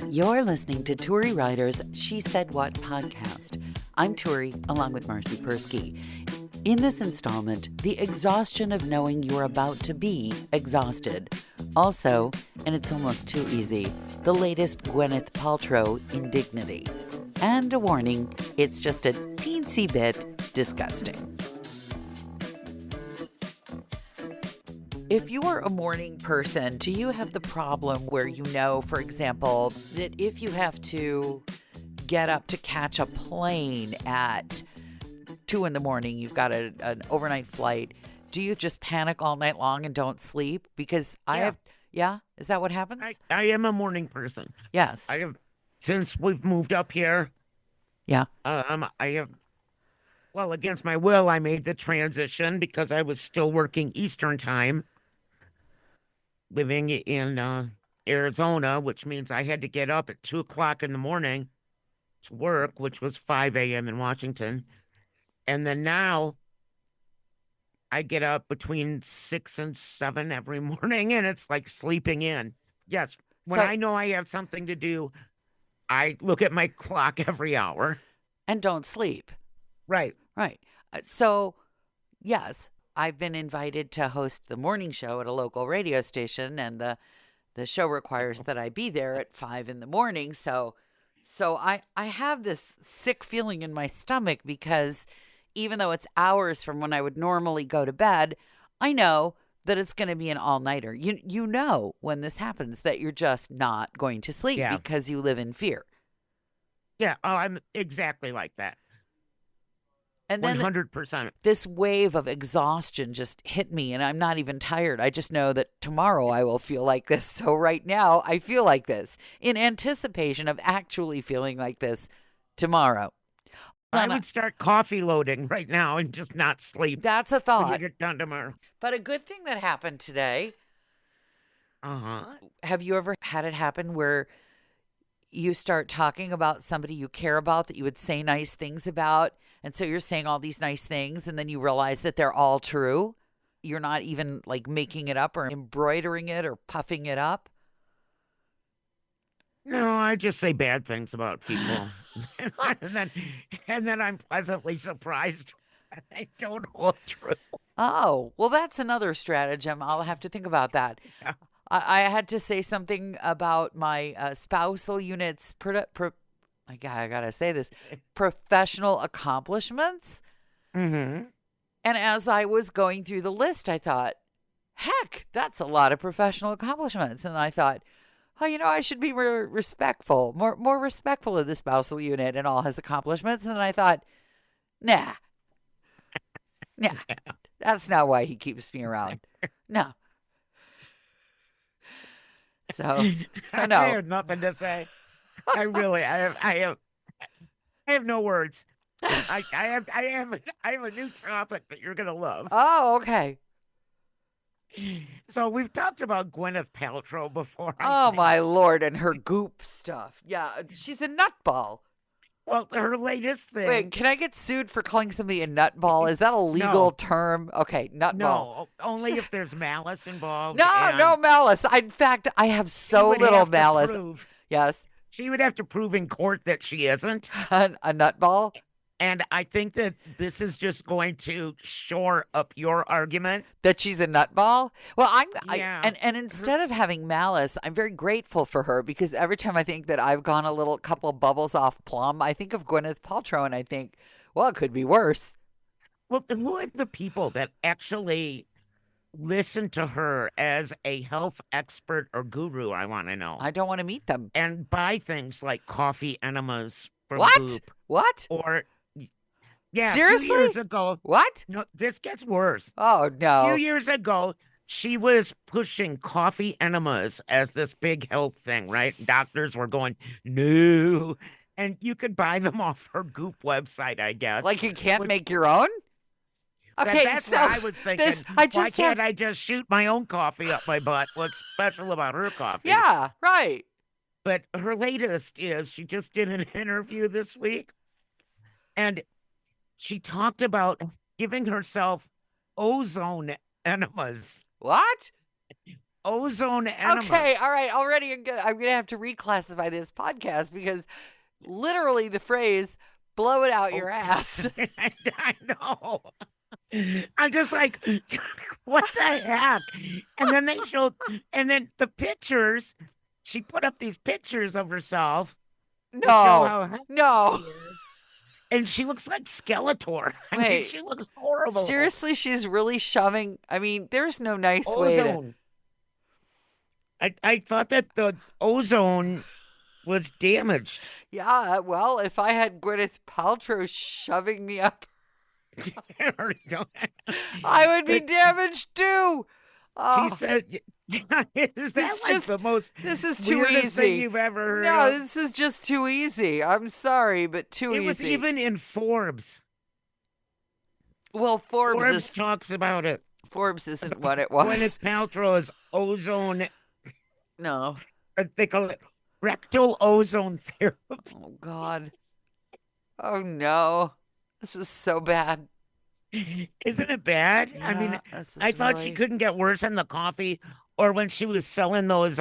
You're listening to Turi Ryder's She Said What podcast. I'm Turi, along with Marcy Persky. In this installment, the exhaustion of knowing you're about to be exhausted. Also, and it's almost too easy, the latest Gwyneth Paltrow indignity. And a warning, it's just a teensy bit disgusting. If you are a morning person, do you have the problem where you know, for example, that if you have to get up to catch a plane at 2 a.m, you've got an overnight flight, do you just panic all night long and don't sleep? Because is that what happens? I am a morning person. Yes. I have, since we've moved up here. Yeah. Against my will, I made the transition because I was still working Eastern time, living in Arizona, which means I had to get up at 2 o'clock in the morning to work, which was 5 a.m. in Washington. And then now I get up between 6 and 7 every morning, and it's like sleeping in. Yes, when I know I have something to do, I look at my clock every hour. And don't sleep. Right. Right. So, yes, I've been invited to host the morning show at a local radio station, and the show requires that I be there at 5 a.m. So I have this sick feeling in my stomach because even though it's hours from when I would normally go to bed, I know that it's going to be an all-nighter. You know when this happens that you're just not going to sleep because you live in fear. Yeah, I'm exactly like that. And then 100%. This wave of exhaustion just hit me, and I'm not even tired. I just know that tomorrow I will feel like this. So right now I feel like this in anticipation of actually feeling like this tomorrow. I would start coffee loading right now and just not sleep. That's a thought. When you get done tomorrow. But a good thing that happened today. Have you ever had it happen where you start talking about somebody you care about that you would say nice things about? And so you're saying all these nice things and then you realize that they're all true. You're not even like making it up or embroidering it or puffing it up. No, I just say bad things about people. and then I'm pleasantly surprised when they don't hold true. Oh, well, that's another stratagem. I'll have to think about that. Yeah. I had to say something about my spousal unit's I gotta say this, professional accomplishments. Mm-hmm. And as I was going through the list, I thought, heck, that's a lot of professional accomplishments. And I thought, oh, I should be more respectful of the spousal unit and all his accomplishments. And I thought, nah, that's not why he keeps me around. No. So no. I have nothing to say. I have no words. I have a new topic that you're gonna love. Oh, okay. So we've talked about Gwyneth Paltrow before. Oh my Lord, and her goop stuff. Yeah, she's a nutball. Well, her latest thing. Wait, can I get sued for calling somebody a nutball? Is that a legal term? Okay, nutball. No, only if there's malice involved. No malice. In fact, I have so little malice. Yes. She would have to prove in court that she isn't. A nutball? And I think that this is just going to shore up your argument. That she's a nutball? Well, and instead of having malice, I'm very grateful for her because every time I think that I've gone a little couple bubbles off plumb, I think of Gwyneth Paltrow and I think, well, it could be worse. Well, who are the people that actually listen to her as a health expert or guru? I want to know. I don't want to meet them. And buy things like coffee enemas from Goop. What? Or, yeah, seriously? A few years ago. What? No, this gets worse. Oh, no. A few years ago, she was pushing coffee enemas as this big health thing, right? Doctors were going, no. And you could buy them off her Goop website, I guess. Like you can't make your own? Okay, that's so what I was thinking. Why can't I just shoot my own coffee up my butt? What's special about her coffee? Yeah, right. But her latest is she just did an interview this week, and she talked about giving herself ozone enemas. What? ozone Okay, enemas. all right. Already, I'm gonna have to reclassify this podcast because literally the phrase "blow it out Oh, your ass." I know. I'm just like, what the heck? And then they showed, and then the pictures, she put up these pictures of herself to show No, how healthy no. she is. And she looks like Skeletor. I mean, Wait, she looks horrible. seriously, she's really shoving. I mean, there's no nice way to. Ozone. I thought that the ozone was damaged. Yeah, well, if I had Gwyneth Paltrow shoving me up, I would be But damaged too. she Oh, said, is that it's like just, the most this is too weirdest thing easy. you've ever heard No, of? this is just too easy. I'm sorry, but too It was easy. even in Forbes. Well, Forbes talks about it. Forbes isn't what it Gwyneth was. Paltrow's ozone, No. they call it rectal ozone therapy. Oh God. Oh no. This is so bad. Isn't it bad? I mean, Yeah, this I is thought she really. couldn't get worse in the coffee or when she was selling those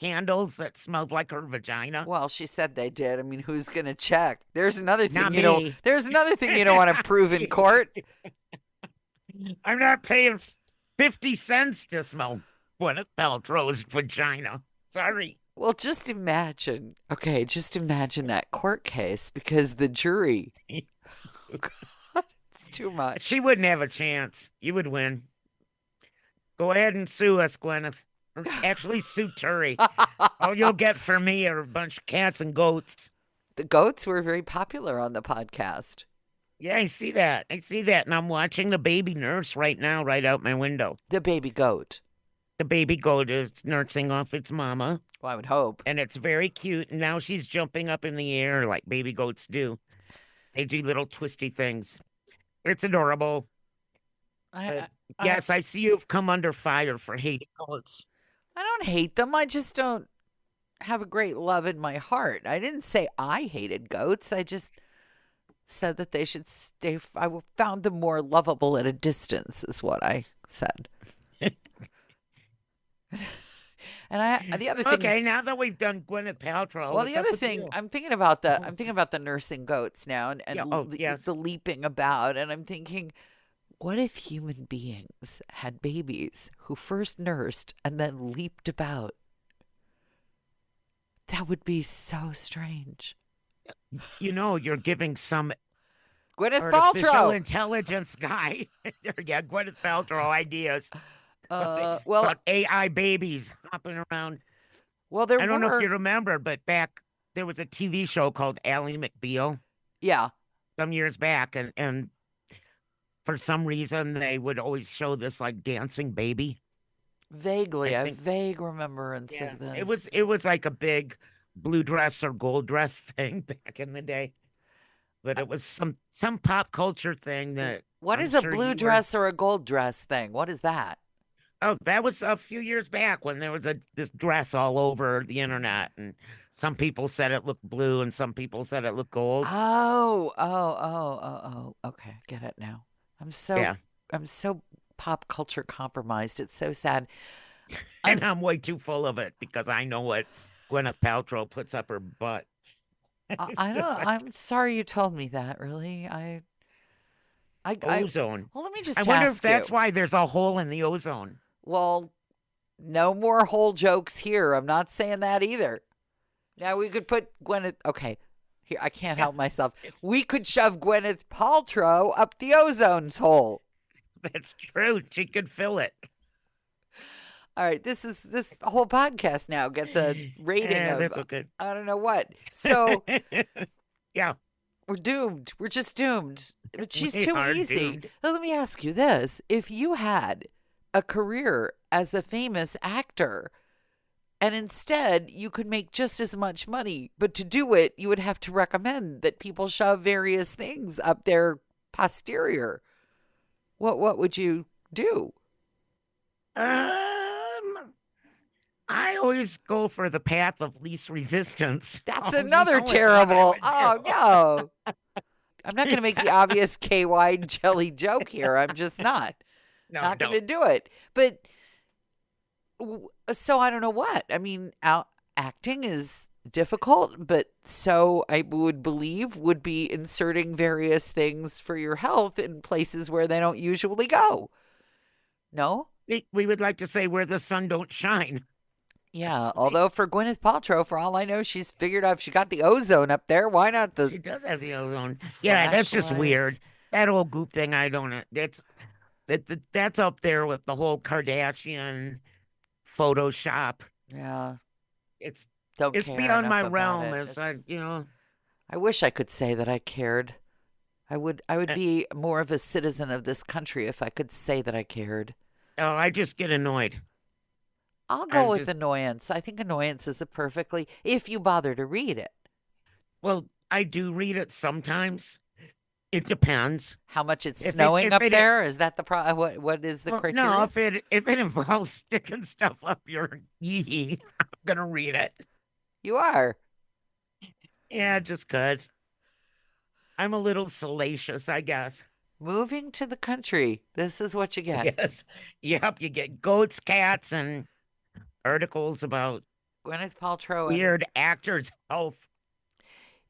candles that smelled like her vagina. Well, she said they did. I mean, who's gonna check? There's another thing Not you don't. me. There's another thing you don't want to prove in court. I'm not paying 50 cents to smell Gwyneth Paltrow's vagina. Sorry. Well, just imagine. Okay, just imagine that court case because the jury. God, it's too much. She wouldn't have a chance. You would win. Go ahead and sue us, Gwyneth. Or actually, sue Turi. All you'll get from me are a bunch of cats and goats. The goats were very popular on the podcast. Yeah, I see that. I see that. And I'm watching the baby nurse right now, right out my window. The baby goat. The baby goat is nursing off its mama, Well, I would hope. and it's very cute. And now she's jumping up in the air like baby goats do. They do little twisty things. It's adorable. But yes, I see you've come under fire for hating goats. I don't hate them. I just don't have a great love in my heart. I didn't say I hated goats. I just said that they should stay. I found them more lovable at a distance, is what I said. And the other thing. Okay, now that we've done Gwyneth Paltrow, Well, what's the up other with thing, you? I'm thinking about the nursing goats now, and Yeah, oh, yes. the leaping about, and I'm thinking, what if human beings had babies who first nursed and then leaped about? That would be so strange. You know, you're giving some Gwyneth artificial Paltrow. intelligence guy, yeah, Gwyneth Paltrow ideas Well, about AI babies hopping around. well, there I don't know if were. you remember, but back there was a TV show called Ally McBeal Yeah, some years back, and for some reason they would always show this like dancing baby. vaguely, I I have think vague remembrance yeah, of this. it was like a big blue dress or gold dress thing back in the day. But it was some pop culture thing that What I'm is a sure blue you were. dress or a gold dress thing? What is that? Oh, that was a few years back when there was this dress all over the internet, and some people said it looked blue, and some people said it looked gold. Oh. Okay, get it now. I'm so Yeah, I'm so pop culture compromised. It's so sad. and I'm way too full of it because I know what Gwyneth Paltrow puts up her butt. It's I don't. just like I'm sorry you told me that. Really, I. ozone. Well, let me just I wonder if ask you. that's why there's a hole in the ozone. Well, no more whole jokes here. I'm not saying that either. Now we could put Gwyneth. Okay, here I can't help myself. We could shove Gwyneth Paltrow up the ozone's hole. That's true. She could fill it. All right, this whole podcast now gets a rating Yeah, of that's okay. I don't know what. So Yeah, we're doomed. We're just doomed. But she's we too are easy. doomed. Now, let me ask you this: if you had a career as a famous actor, and instead you could make just as much money, but to do it, you would have to recommend that people shove various things up their posterior. What would you do? I always go for the path of least resistance. That's Oh, you another know what I terrible. would Oh do. no. I'm not going to make the obvious KY jelly joke here. I'm just not. No, Not going to don't. do it. But So I don't know what. I mean, acting is difficult, but so I would believe would be inserting various things for your health in places where they don't usually go. No? We would like to say where the sun don't shine. Yeah, although for Gwyneth Paltrow, for all I know, she's figured out if she got the ozone up there, why not the She does have the ozone. Yeah, that's just weird. flashlights? That whole goop thing, I don't. That's up there with the whole Kardashian Photoshop. Yeah, It's don't it's care beyond my enough about realm. it. As I, I wish I could say that I cared. I would be more of a citizen of this country if I could say that I cared. oh, I just get annoyed. I'll go I'm with just annoyance. I think annoyance is a perfectly, if you bother to read it. well, I do read it sometimes. It depends. How much it's If it snowing if up it there? Is that the what is the well, no, criteria? if it involves sticking stuff up your yee, I'm gonna read it. You are. Yeah, just 'cause I'm a little salacious, I guess. Moving to the country. This is what you get. Yes. Yep, you get goats, cats, and articles about Gwyneth Paltrow and weird actors' health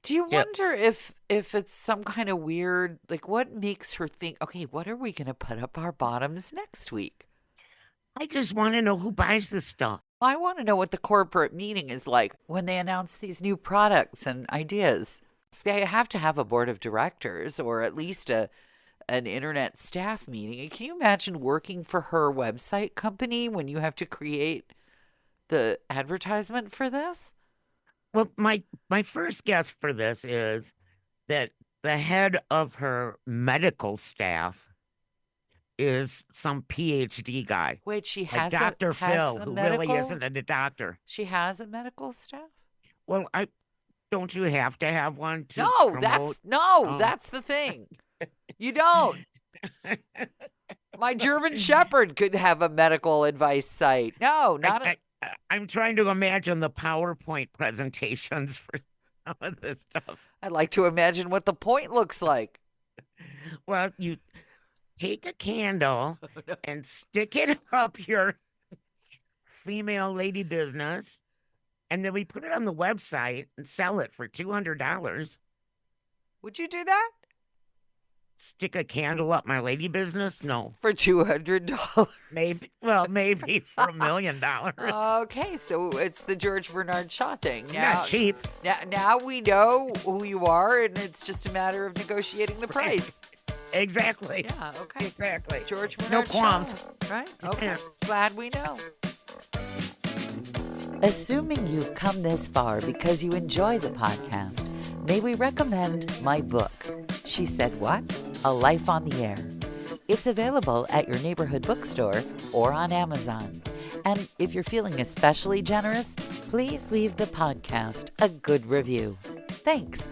do you wonder tips. if it's some kind of weird like what makes her think, okay, what are we going to put up our bottoms next week? I just want to know who buys this stuff. I want to know what the corporate meeting is like when they announce these new products and ideas. They have to have a board of directors or at least an internet staff meeting. And can you imagine working for her website company when you have to create the advertisement for this? Well, my first guess for this is that the head of her medical staff is some PhD guy, Wait, she like has a Dr. has Phil, a who really medical? isn't a doctor. She has a medical staff? Well, I don't you have to have one to No, promote? Oh, that's the thing. You don't. My German Shepherd could have a medical advice site. No, I, not a. I I'm trying to imagine the PowerPoint presentations for some of this stuff. I'd like to imagine what the point looks like. Well, you take a candle and stick it up your female lady business, and then we put it on the website and sell it for $200. Would you do that Stick a candle up my lady business? No, for $200? maybe for $1 million. Okay, so it's the George Bernard Shaw thing. Not cheap. Now we know who you are, and it's just a matter of negotiating the price. Exactly. Yeah, okay. Exactly. George No Bernard qualms. Shaw, right? Okay. Yeah. Glad we know. Assuming you've come this far because you enjoy the podcast, may we recommend my book, She Said What? A Life on the Air. It's available at your neighborhood bookstore or on Amazon. And if you're feeling especially generous, please leave the podcast a good review. Thanks.